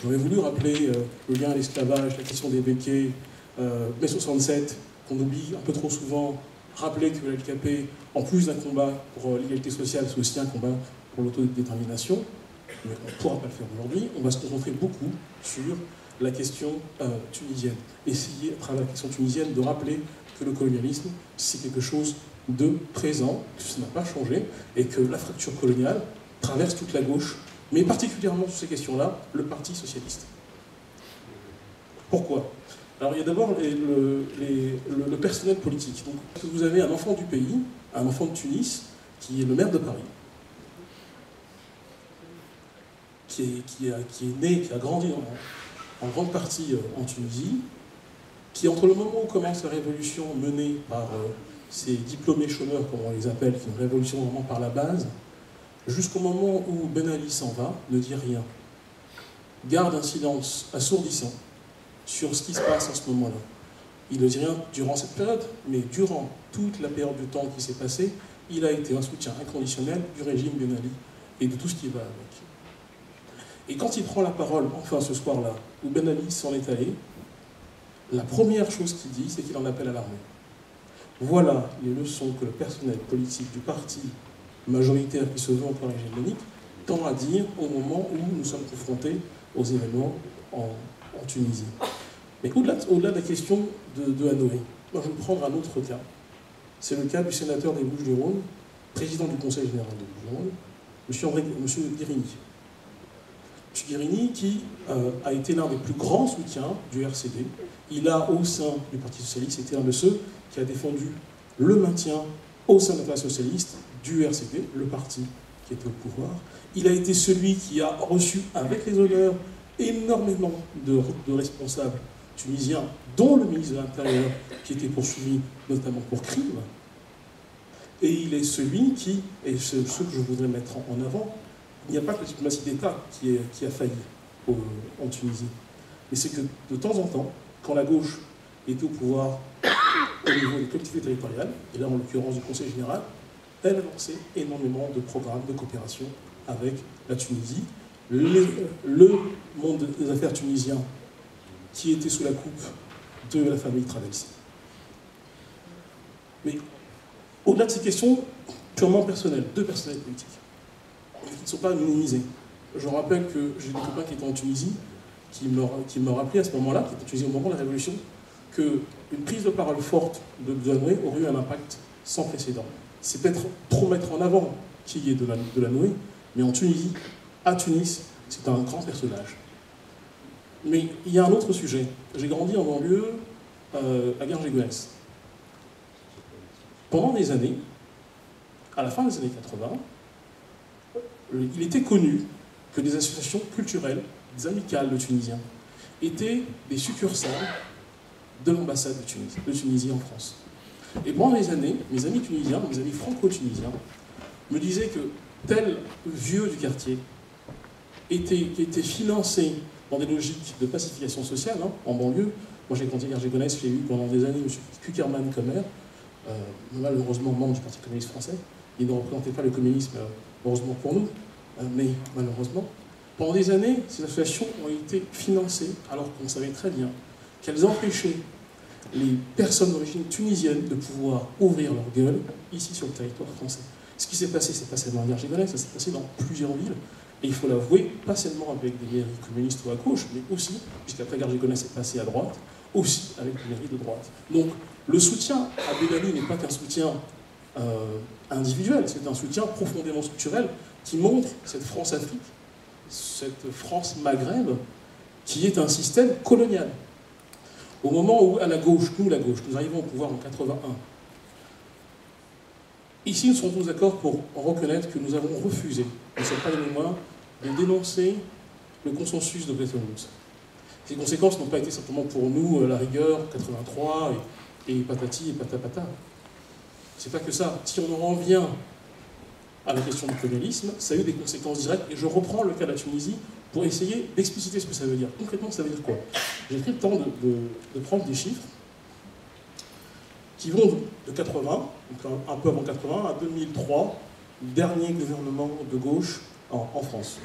J'aurais voulu rappeler le lien à l'esclavage, la question des béquets, mai 67, qu'on oublie un peu trop souvent, rappeler que la LKP, en plus d'un combat pour l'égalité sociale, c'est aussi un combat pour l'autodétermination. Mais on ne pourra pas le faire aujourd'hui. On va se concentrer beaucoup sur la question tunisienne. Essayer, à travers la question tunisienne, de rappeler que le colonialisme, c'est quelque chose de présent, que ça n'a pas changé, et que la fracture coloniale traverse toute la gauche, mais particulièrement sur ces questions-là, le Parti socialiste. Pourquoi? Alors il y a d'abord le personnel politique. Donc, vous avez un enfant du pays, un enfant de Tunis, qui est le maire de Paris, qui est né, qui a grandi en grande partie en Tunisie, qui, entre le moment où commence la révolution menée par ces diplômés chômeurs, comme on les appelle, qui est une révolution vraiment par la base, jusqu'au moment où Ben Ali s'en va, ne dit rien, garde un silence assourdissant sur ce qui se passe en ce moment-là. Il ne dit rien durant cette période, mais durant toute la période du temps qui s'est passée, il a été un soutien inconditionnel du régime Ben Ali et de tout ce qui va avec. Et quand il prend la parole, enfin ce soir-là, où Ben Ali s'en est allé, la première chose qu'il dit, c'est qu'il en appelle à l'armée. Voilà les leçons que le personnel politique du parti majoritaire qui se veut encore hégémonique tend à dire au moment où nous sommes confrontés aux événements en Tunisie. Mais au-delà de la question de Hanoï, moi je vais prendre un autre cas. C'est le cas du sénateur des Bouches-du-Rhône, président du Conseil général des Bouches-du-Rhône, M. Guérini. M. Guérini, qui a été l'un des plus grands soutiens du RCD. Il a, au sein du Parti socialiste, été l'un de ceux qui a défendu le maintien au sein de la classe socialiste du RCD, le parti qui était au pouvoir. Il a été celui qui a reçu, avec les honneurs, énormément de responsables tunisiens, dont le ministre de l'Intérieur, qui était poursuivi notamment pour crime. Et il est celui qui, et c'est ce que je voudrais mettre en avant, il n'y a pas que la diplomatie d'État qui a failli en Tunisie. Mais c'est que de temps en temps, quand la gauche était au pouvoir au niveau des collectivités territoriales, et là en l'occurrence du Conseil général, elle a lancé énormément de programmes de coopération avec la Tunisie. Le monde des affaires tunisien qui était sous la coupe de la famille Travelsy. Mais au-delà de ces questions purement personnelles, deux personnels politiques, qui ne sont pas minimisés. Je rappelle que j'ai des copains qui étaient en Tunisie, qui me rappelaient à ce moment-là, qui étaient en Tunisie au moment de la Révolution, qu'une prise de parole forte de Delanoë aurait eu un impact sans précédent. C'est peut-être trop mettre en avant qui est Delanoë, mais en Tunisie, à Tunis, c'est un grand personnage. Mais il y a un autre sujet. J'ai grandi en banlieue à Garges-les-Gonesse. Pendant des années, à la fin des années 80, il était connu que des associations culturelles, des amicales de Tunisiens, étaient des succursales de l'ambassade de Tunisie en France. Et pendant des années, mes amis tunisiens, mes amis franco-tunisiens, me disaient que tel vieux du quartier était financé dans des logiques de pacification sociale, en banlieue. Moi j'ai grandi à Garges-les-Gonesse, j'ai eu pendant des années M. Kuckerman comme maire, malheureusement membre du Parti communiste français. Il ne représentait pas le communisme, heureusement pour nous, mais malheureusement. Pendant des années, ces associations ont été financées, alors qu'on savait très bien qu'elles empêchaient les personnes d'origine tunisienne de pouvoir ouvrir leur gueule ici sur le territoire français. Ce qui s'est passé, c'est pas seulement à Garges-les-Gonesse, ça s'est passé dans plusieurs villes. Et il faut l'avouer, pas seulement avec des mairies communistes ou à gauche, mais aussi, puisqu'après Garges-les-Gonesse est passé à droite, aussi avec des mairies de droite. Donc le soutien à Ben Ali n'est pas qu'un soutien individuel, c'est un soutien profondément structurel qui montre cette France-Afrique, cette France-Maghreb, qui est un système colonial. Au moment où, à la gauche, nous arrivons au pouvoir en 81, ici nous serons tous d'accord pour reconnaître que nous avons refusé, ne sommes pas de mémoire, de dénoncer le consensus de Bretton Woods. Ces conséquences n'ont pas été simplement pour nous la rigueur, 83 et patati et patapata. C'est pas que ça. Si on en revient à la question du colonialisme, ça a eu des conséquences directes, et je reprends le cas de la Tunisie pour essayer d'expliciter ce que ça veut dire. Concrètement, ça veut dire quoi? J'ai pris le temps de prendre des chiffres qui vont de 80, donc un peu avant 80, à 2003, dernier gouvernement de gauche en France.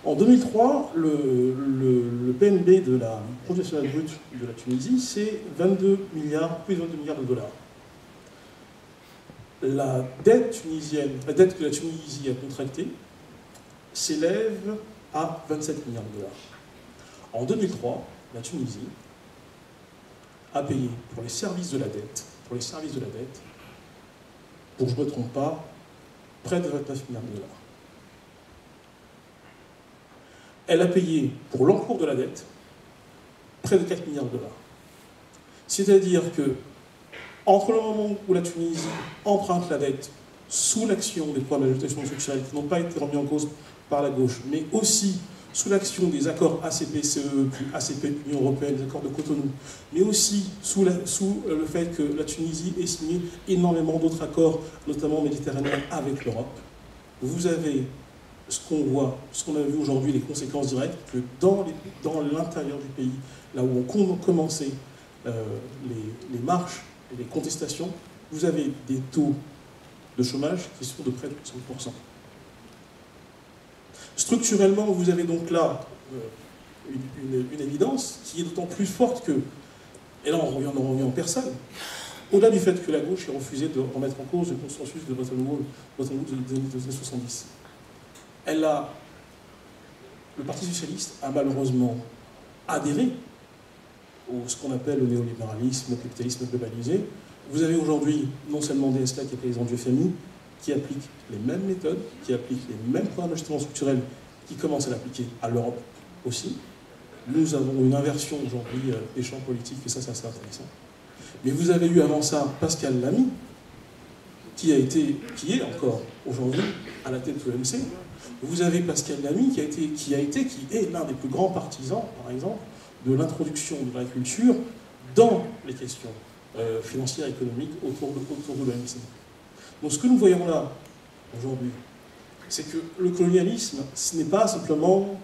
En 2003, le PNB de la production nationale brute de la Tunisie, c'est 22 milliards, plus de 22 milliards de dollars. La dette tunisienne, la dette que la Tunisie a contractée, s'élève à 27 milliards de dollars. En 2003, la Tunisie a payé pour les services de la dette, pour que je ne me trompe pas, près de 29 milliards de dollars. Elle a payé pour l'encours de la dette près de 4 milliards de dollars. C'est-à-dire que, entre le moment où la Tunisie emprunte la dette sous l'action des programmes d'ajustement structurel qui n'ont pas été remis en cause par la gauche, mais aussi sous l'action des accords ACP-CE, puis ACP-Union européenne, des accords de Cotonou, mais aussi sous le fait que la Tunisie ait signé énormément d'autres accords, notamment méditerranéens, avec l'Europe, vous avez ce qu'on voit, ce qu'on a vu aujourd'hui, les conséquences directes, que dans l'intérieur du pays, là où ont commencé les marches et les contestations, vous avez des taux de chômage qui sont de près de 60%. Structurellement, vous avez donc là une évidence qui est d'autant plus forte que, et là on revient en personne, au-delà du fait que la gauche ait refusé de remettre en cause le consensus de Bretton Woods des années 70. Le Parti socialiste a malheureusement adhéré à ce qu'on appelle le néolibéralisme, le capitalisme globalisé. Vous avez aujourd'hui non seulement DSK qui est président du FMI, qui applique les mêmes méthodes, qui applique les mêmes programmes d'ajustement structurel, qui commence à l'appliquer à l'Europe aussi. Nous avons une inversion aujourd'hui des champs politiques, et ça c'est assez intéressant. Mais vous avez eu avant ça Pascal Lamy, qui est encore aujourd'hui à la tête de l'OMC. Vous avez Pascal Lamy qui est l'un des plus grands partisans, par exemple, de l'introduction de l'agriculture dans les questions financières et économiques autour de l'OMC. Donc ce que nous voyons là, aujourd'hui, c'est que le colonialisme, ce n'est pas simplement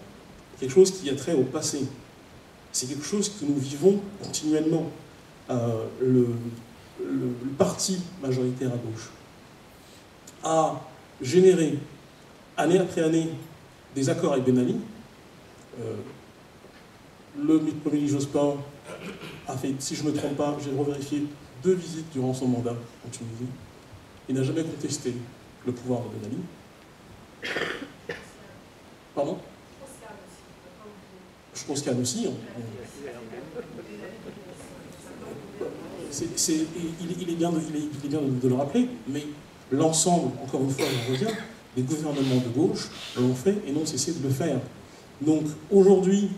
quelque chose qui a trait au passé. C'est quelque chose que nous vivons continuellement. Le parti majoritaire à gauche a généré, année après année, des accords avec Ben Ali. Le premier Jospin a fait, si je ne me trompe pas, j'ai revérifié 2 visites durant son mandat en Tunisie. Il n'a jamais contesté le pouvoir de Ben Ali. Pardon ? Je pense qu'il y a aussi. Il est bien de le rappeler, mais l'ensemble, encore une fois, je reviens, les gouvernements de gauche l'ont fait et n'ont cessé de le faire. Donc aujourd'hui,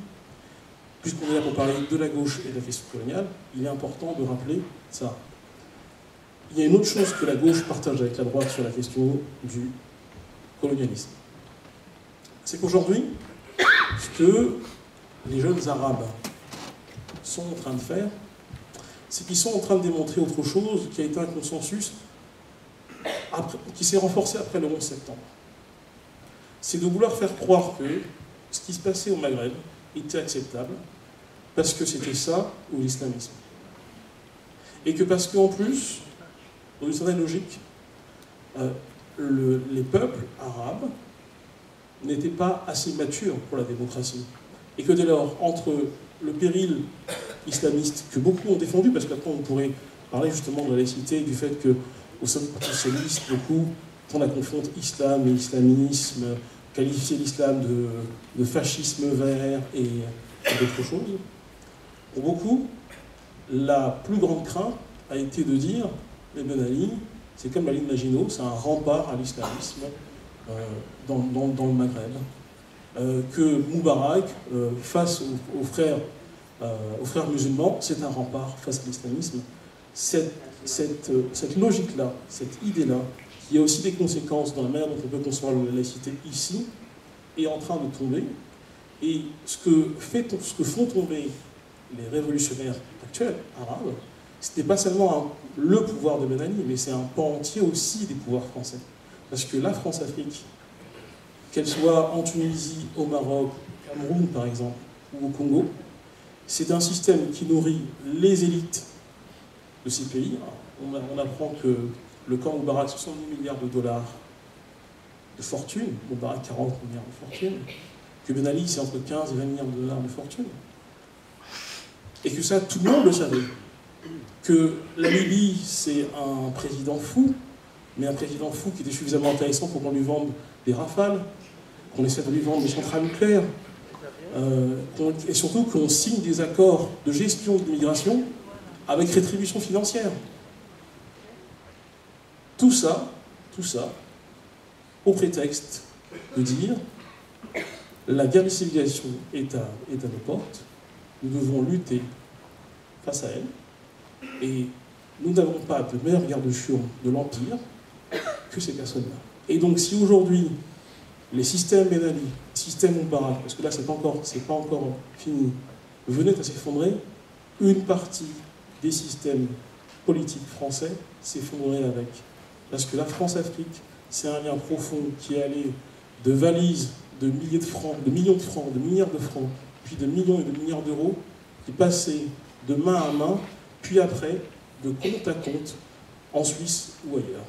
puisqu'on est là pour parler de la gauche et de la question coloniale, il est important de rappeler ça. Il y a une autre chose que la gauche partage avec la droite sur la question du colonialisme. C'est qu'aujourd'hui, ce que les jeunes Arabes sont en train de faire, c'est qu'ils sont en train de démontrer autre chose qui a été un consensus qui s'est renforcé après le 11 septembre. C'est de vouloir faire croire que ce qui se passait au Maghreb était acceptable parce que c'était ça ou l'islamisme. Et que parce qu'en plus, dans une certaine logique, les peuples arabes n'étaient pas assez matures pour la démocratie. Et que dès lors, entre le péril islamiste que beaucoup ont défendu, parce qu'après on pourrait parler justement de la laïcité, du fait qu'au sein du Parti socialiste, beaucoup tendent à confondre islam et islamisme, qualifier l'islam de fascisme vert et d'autres choses. Pour beaucoup, la plus grande crainte a été de dire mais Ben Ali, c'est comme Ali Maginot, c'est un rempart à l'islamisme dans le Maghreb. Que Moubarak, face aux frères musulmans, c'est un rempart face à l'islamisme. Cette logique-là, cette idée-là, qui a aussi des conséquences dans la manière dont on peut concevoir la laïcité ici, est en train de tomber. Et ce que font tomber les révolutionnaires actuels, arabes, ce n'est pas seulement le pouvoir de Ben Ali, mais c'est un pan entier aussi des pouvoirs français. Parce que la France-Afrique, qu'elle soit en Tunisie, au Maroc, au Cameroun par exemple, ou au Congo, c'est un système qui nourrit les élites de ces pays. On apprend que le camp Moubarak, 70 milliards de dollars de fortune, Moubarak 40 milliards de fortune, que Ben Ali, c'est entre 15 et 20 milliards de dollars de fortune. Et que ça, tout le monde le savait. Que la Libye, c'est un président fou, mais un président fou qui était suffisamment intéressant pour qu'on lui vende des rafales, qu'on essaie de lui vendre des centrales nucléaires, et surtout qu'on signe des accords de gestion de l'immigration avec rétribution financière. Tout ça, au prétexte de dire la guerre de civilisation est à nos portes, nous devons lutter face à elle, et nous n'avons pas de meilleur garde-chiour de l'Empire que ces personnes-là. Et donc si aujourd'hui les systèmes Ben Ali, les systèmes Moubarak, parce que là c'est pas encore fini, venaient à s'effondrer, une partie des systèmes politiques français s'effondrerait avec. Parce que la France-Afrique, c'est un lien profond qui est allé de valises de milliers de francs, de millions de francs, de milliards de francs, puis de millions et de milliards d'euros, qui passaient de main à main, puis après de compte à compte en Suisse ou ailleurs.